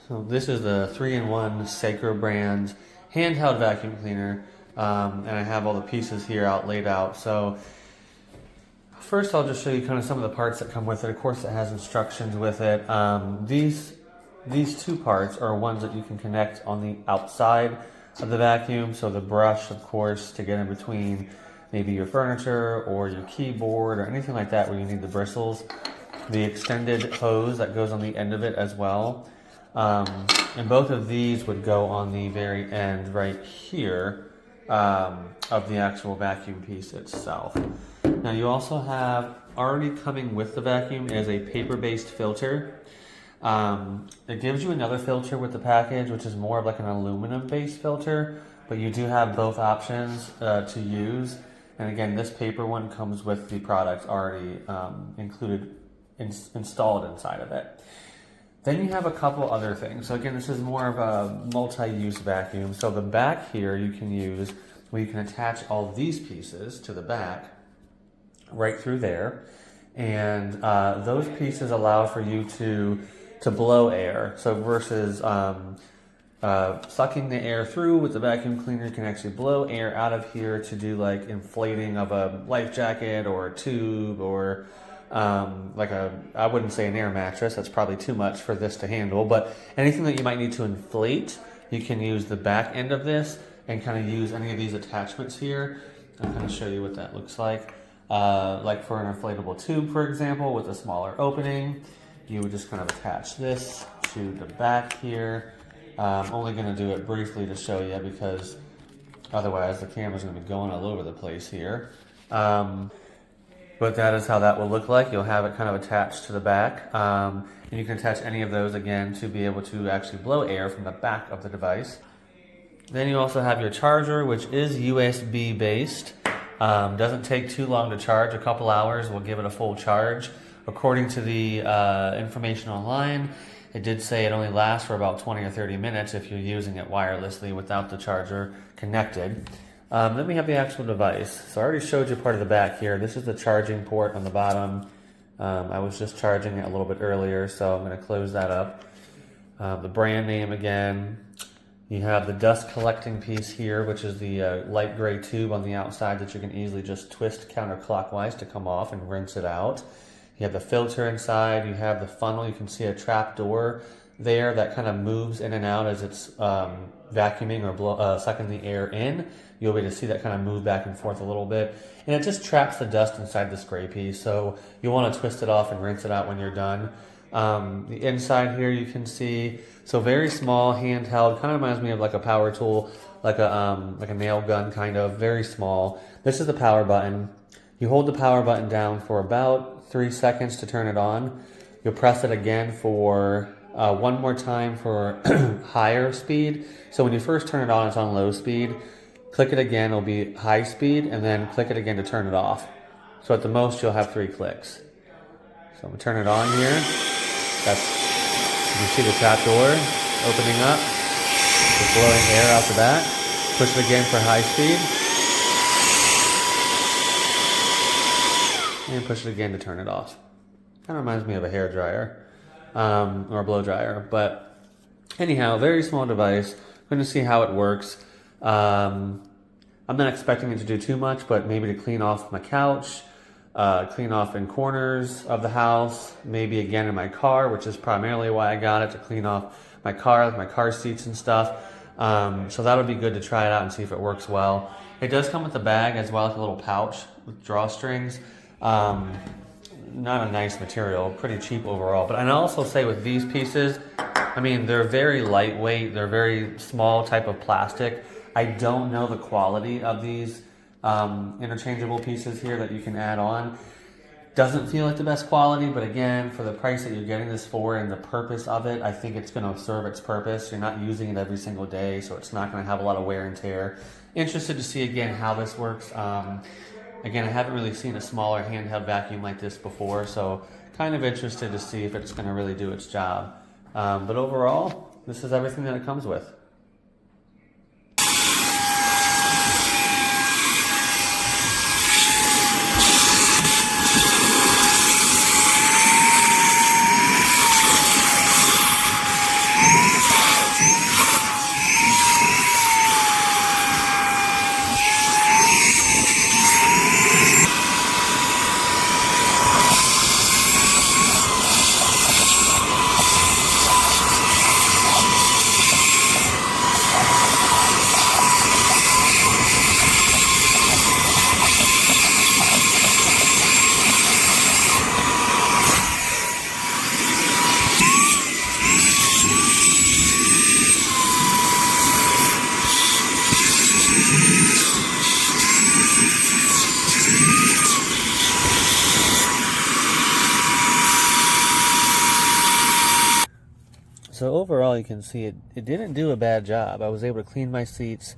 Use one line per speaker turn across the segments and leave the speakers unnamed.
So this is the 3-in-1 Sacro brand handheld vacuum cleaner, and I have all the pieces here laid out. So first I'll just show you kind of some of the parts that come with it. Of course it has instructions with it. These two parts are ones that you can connect on the outside of the vacuum. So the brush, of course, to get in between maybe your furniture or your keyboard or anything like that where you need the bristles. The extended hose that goes on the end of it as well. And both of these would go on the very end right here of the actual vacuum piece itself. Now you also have, already coming with the vacuum, is a paper-based filter. It gives you another filter with the package, which is more of like an aluminum-based filter, but you do have both options to use. And again, this paper one comes with the product already included, installed inside of it. Then you have a couple other things. So again, this is more of a multi-use vacuum. So the back here you can use, where you can attach all of these pieces to the back, right through there. And those pieces allow for you to blow air. So versus sucking the air through with the vacuum cleaner, you can actually blow air out of here to do like inflating of a life jacket or a tube or I wouldn't say an air mattress, that's probably too much for this to handle, but anything that you might need to inflate, you can use the back end of this and kind of use any of these attachments here. I'm going to show you what that looks like. Like for an inflatable tube, for example, with a smaller opening, you would just kind of attach this to the back here. I'm only going to do it briefly to show you because otherwise the camera's going to be going all over the place here. But that is how that will look like. You'll have it kind of attached to the back. And you can attach any of those again to be able to actually blow air from the back of the device. Then you also have your charger, which is USB based. Doesn't take too long to charge. A couple hours will give it a full charge. According to the information online, it did say it only lasts for about 20 or 30 minutes if you're using it wirelessly without the charger connected. Then we have the actual device. So I already showed you part of the back here. This is the charging port on the bottom. I was just charging it a little bit earlier, so I'm going to close that up. The brand name again. You have the dust collecting piece here, which is the light gray tube on the outside that you can easily just twist counterclockwise to come off and rinse it out. You have the filter inside. You have the funnel. You can see a trap door there that kind of moves in and out as it's vacuuming or sucking the air in. You'll be able to see that kind of move back and forth a little bit. And it just traps the dust inside this gray piece. So you want to twist it off and rinse it out when you're done. The inside here you can see, so very small, handheld, kind of reminds me of like a power tool, like a nail gun kind of, very small. This is the power button. You hold the power button down for about 3 seconds to turn it on. You'll press it again for one more time for higher speed. So when you first turn it on, it's on low speed. Click it again, it'll be high speed, and then click it again to turn it off. So at the most, you'll have 3 clicks. So I'm gonna turn it on here. You can see the trap door opening up. Just blowing air out the back. Push it again for high speed. And push it again to turn it off. Kind of reminds me of a hair dryer or a blow dryer. But anyhow, very small device. I'm going to see how it works. I'm not expecting it to do too much, but maybe to clean off my couch, clean off in corners of the house, maybe again in my car, which is primarily why I got it, to clean off my car seats and stuff. So that would be good to try it out and see if it works well. It does come with a bag as well as a little pouch with drawstrings. Not a nice material, pretty cheap overall. But I'd also say with these pieces, I mean, they're very lightweight, they're very small type of plastic. I don't know the quality of these interchangeable pieces here that you can add on. Doesn't feel like the best quality, but again, for the price that you're getting this for and the purpose of it, I think it's going to serve its purpose. You're not using it every single day, so it's not going to have a lot of wear and tear. Interested to see again how this works. Again, I haven't really seen a smaller handheld vacuum like this before, so kind of interested to see if it's going to really do its job. But overall, this is everything that it comes with. So overall, you can see it didn't do a bad job. I was able to clean my seats,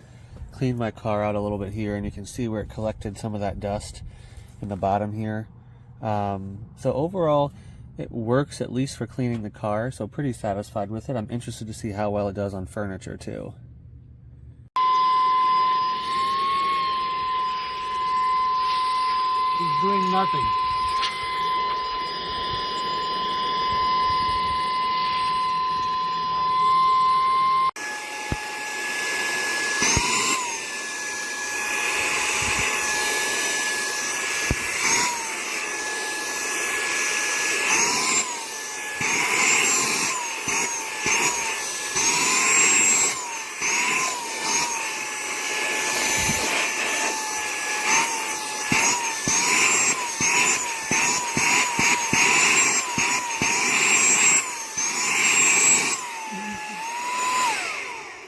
clean my car out a little bit here, and you can see where it collected some of that dust in the bottom here. So overall, it works at least for cleaning the car, so pretty satisfied with it. I'm interested to see how well it does on furniture too.
He's doing nothing.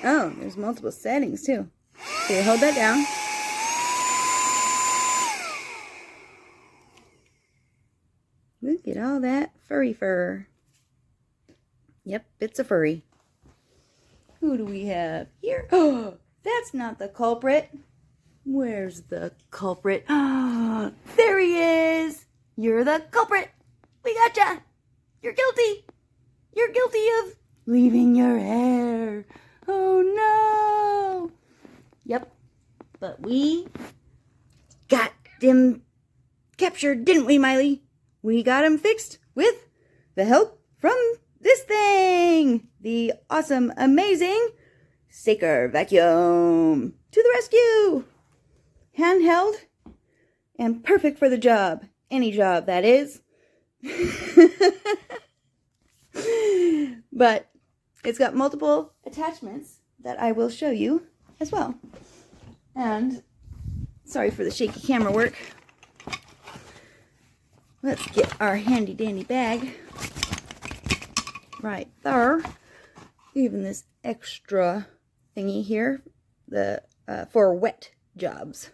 Oh, there's multiple settings too. So you hold that down. Look at all that furry fur. Yep, it's a furry. Who do we have here? Oh, that's not the culprit. Where's the culprit? Oh, there he is. You're the culprit. We gotcha. You're guilty. You're guilty of leaving your hair. Oh no! Yep, but we got him captured, didn't we, Miley? We got him fixed with the help from this thing! The awesome, amazing Saker vacuum! To the rescue! Handheld and perfect for the job. Any job, that is. But it's got multiple attachments that I will show you as well. And sorry for the shaky camera work. Let's get our handy dandy bag right there. Even this extra thingy here, the for wet jobs.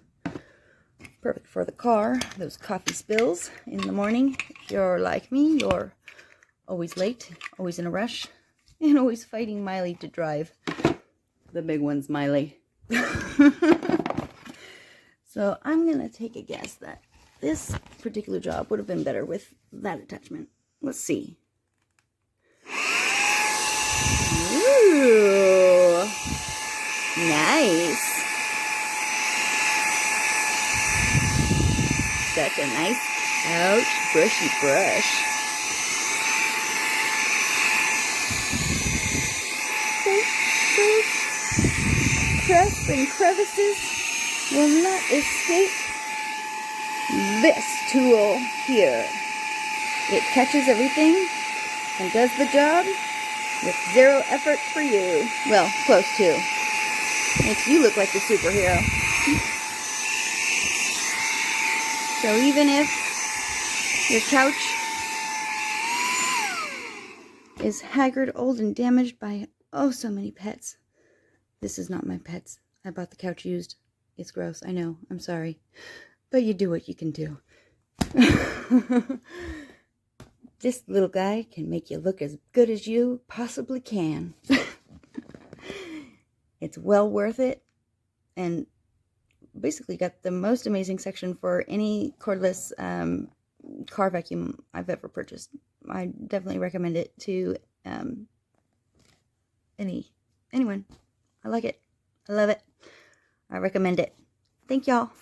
Perfect for the car. Those coffee spills in the morning. If you're like me, you're always late, always in a rush. And always fighting Miley to drive. The big one's Miley. So I'm going to take a guess that this particular job would have been better with that attachment. Let's see. Ooh. Nice. Such a nice ouch brushy brush. Crests and crevices will not escape this tool here. It catches everything and does the job with zero effort for you. Well, close to. Makes you look like the superhero. So even if your couch is haggard, old, and damaged by oh so many pets, this is not my pets. I bought the couch used. It's gross. I know. I'm sorry. But you do what you can do. This little guy can make you look as good as you possibly can. It's well worth it. And basically got the most amazing section for any cordless car vacuum I've ever purchased. I definitely recommend it to anyone. I like it. I love it. I recommend it. Thank y'all.